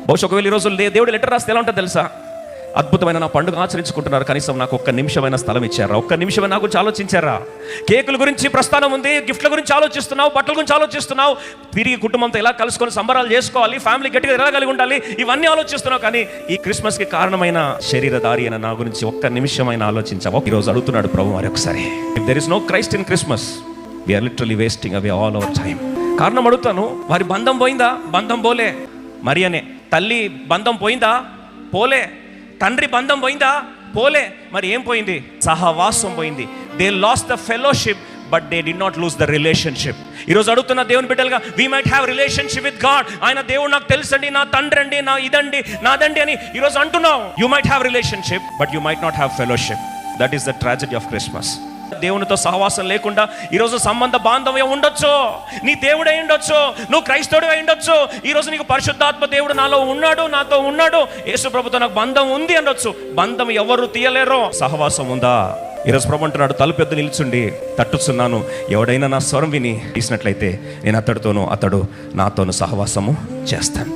బహుశా ఒకవేళ ఈ రోజు దేవుడు లెటర్ రాస్తే ఎలా ఉంటుంది తెలుసా? అద్భుతమైన నా పండుగ ఆచరించుకుంటున్నారు, కనీసం నాకు ఒక్క నిమిషమైన స్థలం ఇచ్చారా, ఒక్క నిమిషమైన నా గురించి ఆలోచించారా? కేకుల గురించి ప్రస్థానం ఉంది, గిఫ్ట్ల గురించి ఆలోచిస్తున్నావు, బట్టల గురించి ఆలోచిస్తున్నావు, తిరిగి కుటుంబంతో ఎలా కలుసుకొని సంబరాలు చేసుకోవాలి, ఫ్యామిలీ గట్టిగా ఎలా కలిగి ఉండాలి, ఇవన్నీ ఆలోచిస్తున్నావు. కానీ ఈ క్రిస్మస్కి కారణమైన శరీరధారి అయిన నా గురించి ఒక్క నిమిషమైన ఆలోచించావు? ఈరోజు అడుగుతున్నాడు ప్రభు మరి ఒకసారి. If there is no Christ in Christmas, we're literally wasting away all our time. కారణం అడుగుతాను, వారి బంధం పోయిందా? బంధం పోలే. మరి అనే తల్లి బంధం పోయిందా? పోలే. తండ్రి బంధం పోయిందా? పోలే. మరి ఏం పోయింది? సహవాసం పోయింది. They last the fellowship but they did not lose the relationship. ఈరోజు అడుగుతున్న దేవుని బిడ్డలుగా, we might have relationship with God. ఆయన దేవుడు నాకు తెలుసండి, నా తండ్రి అండి, నా ఇదండి, నాదండి అని ఈరోజు అంటున్నావు. You might have relationship but you might not have fellowship. That is the tragedy of Christmas. దేవునితో సహవాసం లేకుండా ఈరోజు సంబంధ బాంధవ్యం ఉండొచ్చు, నీ దేవుడే ఉండొచ్చు, నువ్వు క్రైస్తవుడే ఉండొచ్చు. ఈరోజు నీకు పరిశుద్ధాత్మ దేవుడు నాలో ఉన్నాడు, నాతో ఉన్నాడు, యేసు ప్రభుతో నాకు బంధం ఉంది అనొచ్చు. బంధం ఎవరు తీయలేరో. సహవాసం ఉందా? ఈరోజు ప్రభు అంటున్నాడు, తలుపు ఎద్దు నిల్చుండి తట్టుచున్నాను, ఎవడైనా నా స్వరం విని తీసినట్లయితే నేను అతడితోనూ అతడు నాతోనూ సహవాసము చేస్తాను.